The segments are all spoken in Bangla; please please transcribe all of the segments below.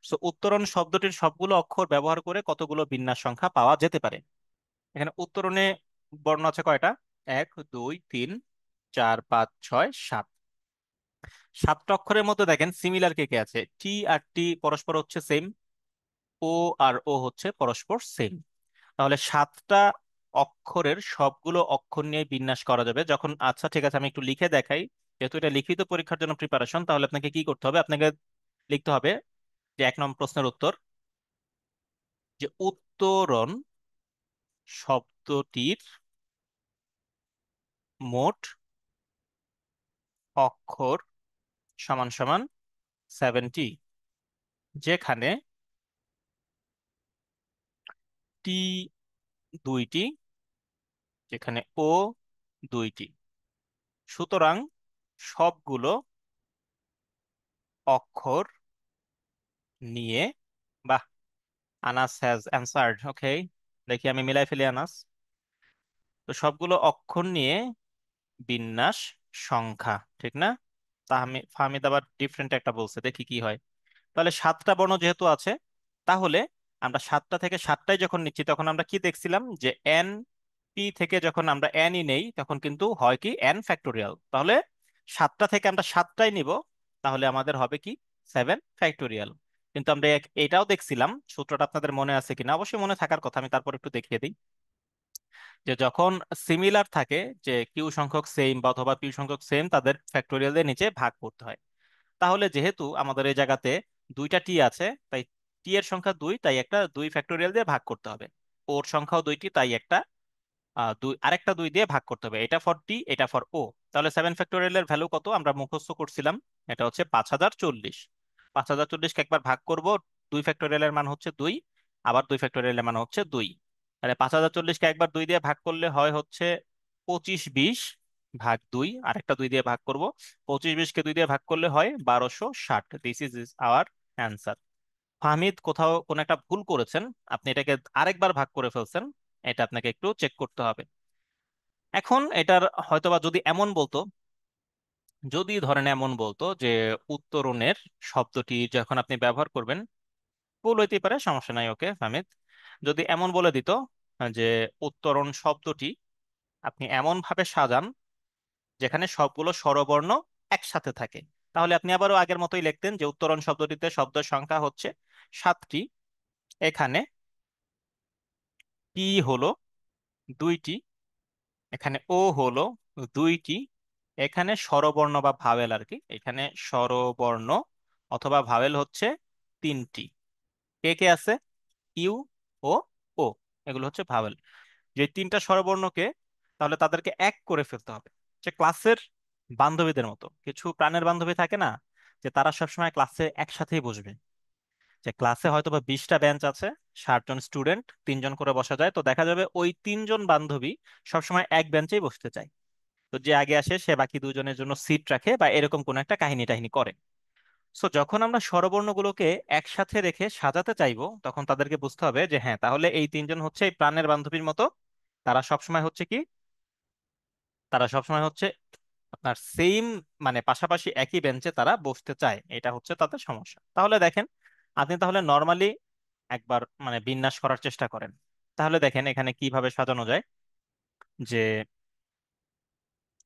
সো উত্তরণ শব্দটির সবগুলো অক্ষর ব্যবহার করে কতগুলো বিন্যাস সংখ্যা পাওয়া যেতে পারে? এখানে উত্তরণে বর্ণ আছে কয়টা? 1 2 3 4 5 6 7। সাতটা অক্ষরের মধ্যে দেখেন সিমিলার কে কে আছে? টি আর টি পরস্পর হচ্ছে সেম, ও আর ও হচ্ছে পরস্পর সেম। তাহলে সাতটা অক্ষরের সবগুলো অক্ষর নিয়ে বিন্যাস করা যাবে যখন। আচ্ছা ঠিক আছে, আমি একটু লিখে দেখাই। যেহেতু এটা লিখিত পরীক্ষার জন্য প্রিপারেশন, তাহলে আপনাকে কি করতে হবে? আপনাকে লিখতে হবে যে 1 নম্বর প্রশ্নের উত্তর, যে উত্তরণ শব্দটির মোট অক্ষর সমান সমান 70, যেখানে টি দুইটি, যেখানে ও দুইটি। সুতরাং সবগুলো অক্ষর নিয়ে, বাহ, আনাস হ্যাজ অ্যান্সার্ড, ওকে। দেখি আমি মিলাই ফেলি আনাস। তো সবগুলো অক্ষর নিয়ে বিন্যাস সংখ্যা, ঠিক না? ফাহমিদ আবার ডিফারেন্ট একটা বলছে, দেখি কি হয়। তাহলে সাতটা বর্ণ যেহেতু আছে, তাহলে আমরা সাতটা থেকে সাতটাই যখন নিচ্ছি তখন আমরা কি দেখছিলাম, যে এন পি থেকে যখন আমরা এন ই নেই তখন কিন্তু হয় কি এন ফ্যাক্টোরিয়াল। তাহলে সাতটা থেকে আমরা সাতটাই নিব, তাহলে আমাদের হবে কি 7 ফ্যাক্টোরিয়াল। কিন্তু আমরা এটাও দেখছিলাম, সূত্রটা আপনাদের মনে আছে কিনা, অবশ্যই মনে থাকার কথা, আমি তারপর একটু দেখিয়ে দিই। যে যখন সিমিলার থাকে, যে কিউ সংখ্যক সেম বা অথবা পিউ সংখ্যক সেম, তাদের ফ্যাক্টোরিয়ালের নিচে ভাগ করতে হয়। তাহলে যেহেতু আমাদের এই জায়গাতে দুইটা টি আছে, তাই টি এর সংখ্যা 2, তাই একটা 2 ফ্যাক্টোরিয়াল দিয়ে ভাগ করতে হবে। ওর সংখ্যাও 2টি, তাই একটা আরেকটা 2 দিয়ে ভাগ করতে হবে। এটা ফর টি, এটা ফর ও। তাহলে 7 ফ্যাক্টোরিয়ালের ভ্যালু কত আমরা মুখস্থ করছিলাম? এটা হচ্ছে 5040। 5040কে একবার ভাগ করব, 2 ফ্যাক্টোরিয়ালের মান হচ্ছে 2, আবার 2 ফ্যাক্টোরিয়ালের মান হচ্ছে 2। তাহলে 5040কে একবার 2 দিয়ে ভাগ করলে হয় হচ্ছে 2520 ভাগ 2, আরেকটা 2 দিয়ে ভাগ করব। 2520কে 2 দিয়ে ভাগ করলে হয় 1260। This is our answer. Fahmid কোথাও কোন একটা ভুল করেছেন, আপনি এটাকে আরেকবার ভাগ করে ফেলছেন। এটা আপনাকে একটু চেক করতে হবে। এখন এটার হয়তোবা যদি এমন বলতো, যদি ধরেন এমন বলতো যে উত্তরণের শব্দটি যখন আপনি ব্যবহার করবেন, ভুল হইতেই পারে, সমস্যা নাই, ওকে ফাহমিদ। যদি এমন বলে দিত যে উত্তরণ শব্দটি আপনি এমন ভাবে সাজান যেখানে সবগুলো স্বরবর্ণ একসাথে থাকে, তাহলে আপনি আবারও আগের মতোই লিখতেন যে উত্তরণ শব্দটিতে শব্দের সংখ্যা হচ্ছে 7টি, এখানে পি হলো 2টি, এখানে ও হলো 2টি, এখানে স্বরবর্ণ বা ভাওয়েল আর কি, এখানে স্বরবর্ণ অথবা ভাওয়েল হচ্ছে 3টি। কে কে আছে? ইউ ও ও, এগুলো হচ্ছে ভাওয়েল। যে 3টা স্বরবর্ণকে, তাহলে তাদেরকে এক করে ফেলতে হবে। যে ক্লাসের বান্ধবীদের মতো কিছু প্রাণের বান্ধবী থাকে না, যে তারা সবসময় ক্লাসে একসাথেই বসবে। যে ক্লাসে হয়তো বা 20টা বেঞ্চ আছে, 60 জন স্টুডেন্ট, 3 জন করে বসা যায়, তো দেখা যাবে ওই 3 জন বান্ধবী সবসময় এক বেঞ্চেই বসতে চায়। তো যে আগে আসে সে বাকি 2 জনের জন্য সিট রাখে, বা এরকম কোন একটা কাহিনী টাহিনী করে। সো যখন আমরা স্বরবর্ণগুলোকে একসাথে রেখে সাজাতে চাইবো, তখন তাদেরকে বুঝতে হবে যে হ্যাঁ, তাহলে এই 3 জন হচ্ছে এই প্রাণের বান্ধবীর মতো। তারা সবসময় হচ্ছে কি, তারা সবসময় হচ্ছে আপনার সেম, মানে পাশাপাশি একই বেঞ্চে তারা বসতে চায়, এটা হচ্ছে তাদের সমস্যা। তাহলে দেখেন, আপনি তাহলে নর্মালি একবার মানে বিন্যাস করার চেষ্টা করেন। তাহলে দেখেন এখানে কিভাবে সাজানো যায়। যে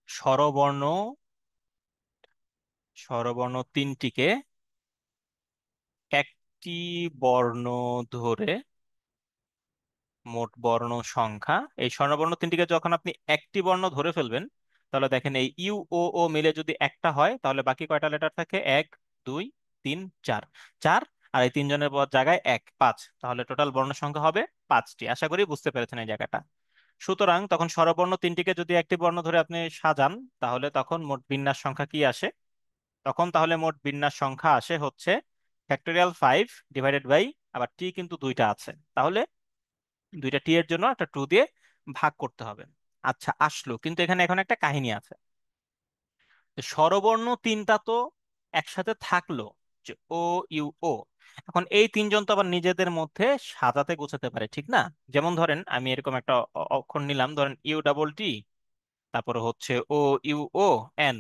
স্বরবর্ণ, স্বরবর্ণ তিনটিকে একটি বর্ণ ধরে মোট বর্ণ সংখ্যা, এই স্বরবর্ণ তিনটিকে যখন আপনি একটি বর্ণ ধরে ফেলবেন, তাহলে দেখেন এই ইউ ও ও মিলে যদি একটা হয়, তাহলে বাকি কয়টা লেটার থাকে? 1 2 3 4, 4। আর এই 3 জনের জায়গায় 1, 5, তাহলে টোটাল বর্ণ সংখ্যা হবে 5টি। আশা করি বুঝতে পেরেছেন এই জায়গাটা। সুতরাং তখন স্বরবর্ণ তিনটিকে যদি একটি বর্ণ ধরে আপনি সাজান, তাহলে তখন মোট বিন্যাস সংখ্যা কি আসে? তখন তাহলে মোট বিন্যাস সংখ্যা আসে হচ্ছে ফ্যাক্টোরিয়াল 5 ডিভাইডেড বাই, আবার টি কিন্তু দুইটা আছে, তাহলে দুইটা টি এর জন্য একটা 2 দিয়ে ভাগ করতে হবে। আচ্ছা, আসলো, কিন্তু এখানে এখন একটা কাহিনী আছে। যে স্বরবর্ণ তিনটা তো একসাথে থাকলো, যে ও ইউ ও, এখন এই 3 জন তো আবার নিজেদের মধ্যে সাজাতে গোছাতে পারে, ঠিক না? যেমন ধরেন আমি এরকম একটা অক্ষর নিলাম, ধরেন ইউ ডাবল টি, তারপরে হচ্ছে ও ইউ ও এন,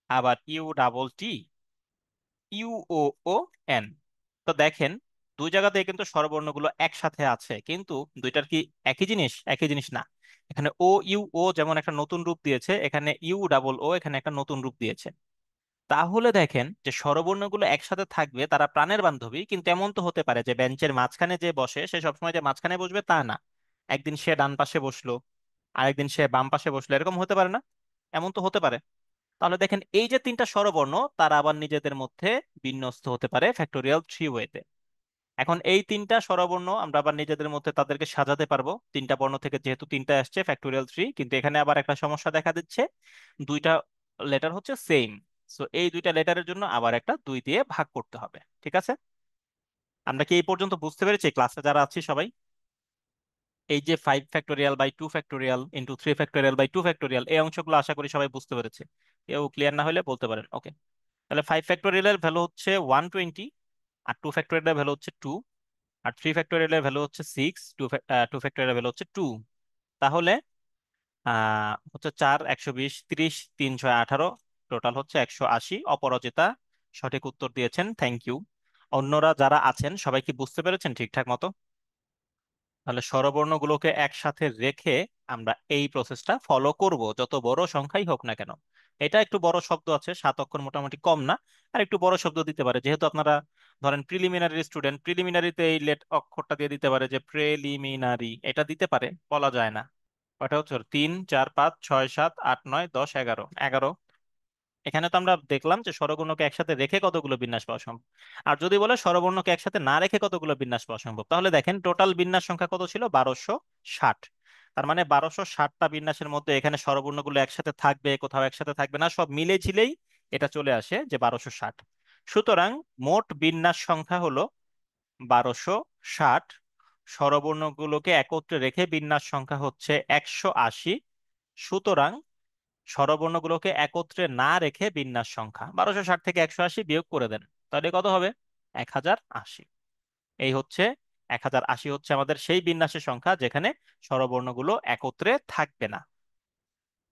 আবার ইউ ডাবল টি ইউ ও ও এন। তো দেখেন, দুই জায়গাতে কিন্তু স্বরবর্ণগুলো একসাথে আছে, কিন্তু দুইটার কি একই জিনিস? একই জিনিস না। এখানে ও ইউ ও যেমন একটা নতুন রূপ দিয়েছে, এখানে ইউ ডাবল ও এখানে একটা নতুন রূপ দিয়েছে। তাহলে দেখেন যে স্বরবর্ণগুলো একসাথে থাকবে, তারা প্রাণের বান্ধবী, কিন্তু এমন তো হতে পারে যে বেঞ্চের মাঝখানে যে বসে সে সবসময় যে মাঝখানে বসবে তা না। একদিন সে ডান পাশে বসলো, আরেকদিন সে বাম পাশে বসলো, এরকম হতে পারে না? এমন তো হতে পারে। তাহলে দেখেন এই যে তিনটা স্বরবর্ণ, তারা আবার নিজেদের মধ্যে বিন্যস্ত হতে পারে ফ্যাক্টোরিয়াল থ্রি ওয়েতে। এখন এই তিনটা স্বরবর্ণ আমরা আবার নিজেদের মধ্যে তাদেরকে সাজাতে পারবো, তিনটা বর্ণ থেকে যেহেতু তিনটা আসছে ফ্যাক্টোরিয়াল থ্রি। কিন্তু এখানে আবার একটা সমস্যা দেখা দিচ্ছে, দুইটা লেটার হচ্ছে সেম। সো এই দুইটা লেটারের জন্য আবার একটা দুই দিয়ে ভাগ করতে হবে। ঠিক আছে? আমরা কি এই পর্যন্ত বুঝতে পেরেছি ক্লাসে যারা আছি সবাই? এই যে 5 factorial by 2 factorial into 3 factorial by 2 factorial, এই অংশগুলো আশা করি সবাই বুঝতে পেরেছে। কেউ ক্লিয়ার না হলে বলতে পারেন। ওকে, তাহলে 5 ফ্যাক্টোরিয়ালের ভ্যালু হচ্ছে 120, আর 2 ফ্যাক্টোরিয়ালের ভ্যালু হচ্ছে 2, আর 3 ফ্যাক্টোরিয়ালের ভ্যালু হচ্ছে 6, 2 ফ্যাক্টোরিয়ালের ভ্যালু হচ্ছে 2। তাহলে হচ্ছে 4, 120, 30, 3, 6, 18, টোটাল হচ্ছে 180। অপরাজিতা সঠিক উত্তর দিয়েছেন, থ্যাংক ইউ। অন্যরা যারা আছেন সবাই কি বুঝতে পেরেছেন ঠিকঠাক মতো? তাহলে স্বরবর্ণগুলোকে একসাথে রেখে আমরা এই প্রসেসটা ফলো করব, যত বড় সংখ্যাই হোক না কেন। এটা একটু বড় শব্দ আছে, 7 অক্ষর মোটামুটি কম না। আর একটু বড় শব্দ দিতে পারে, যেহেতু আপনারা ধরেন প্রিলিমিনারি স্টুডেন্ট, প্রিলিমিনারিতে এই লেট অক্ষরটা দিয়ে দিতে পারে যে প্রেলিমিনারি, এটা দিতে পারে, বলা যায় না। ওটা হচ্ছে 3, 4, 5, 6, 7, 8, 9, 10, 11, 11। এখানে তো আমরা দেখলাম যে স্বরবর্ণকে একসাথে রেখে কতগুলো বিন্যাস পাওয়া সম্ভব। আর যদি বলে স্বরবর্ণকে একসাথে না রেখে কতগুলো বিন্যাস পাওয়া সম্ভব, তাহলে দেখেন টোটাল বিন্যাস সংখ্যা কত ছিল? 1260। তার মানে 1260টা বিন্যাসের মধ্যে এখানে স্বরবর্ণগুলো একসাথে থাকবে, কোথাও একসাথে থাকবে না, সব মিলে ঝিলেই এটা চলে আসে যে 1260। সুতরাং মোট বিন্যাস সংখ্যা হলো 1260। স্বরবর্ণগুলোকে একত্রে রেখে বিন্যাস সংখ্যা হচ্ছে 180। সুতরাং স্বরবর্ণগুলোকে একত্রে না রেখে বিন্যাস সংখ্যা 1260 থেকে 180 বিয়োগ করে দেন, তাহলে কত হবে? 1080। এই হচ্ছে 1080 হচ্ছে আমাদের সেই বিন্যাসের সংখ্যা যেখানে স্বরবর্ণগুলো একত্রে থাকবে না।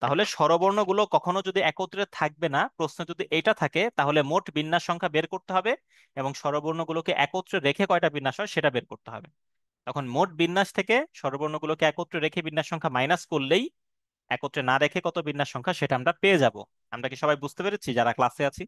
তাহলে স্বরবর্ণগুলো কখনো যদি একত্রে থাকবে না প্রশ্নে যদি এটা থাকে, তাহলে মোট বিন্যাস সংখ্যা বের করতে হবে, এবং স্বরবর্ণগুলোকে একত্রে রেখে কয়টা বিন্যাস হয় সেটা বের করতে হবে। তখন মোট বিন্যাস থেকে স্বরবর্ণগুলোকে একত্রে রেখে বিন্যাস সংখ্যা মাইনাস করলেই একত্রে না রেখে কত বিন্যাস সংখ্যা সেটা আমরা পেয়ে যাব। আমরা কি সবাই বুঝতে পেরেছি যারা ক্লাসে আছি?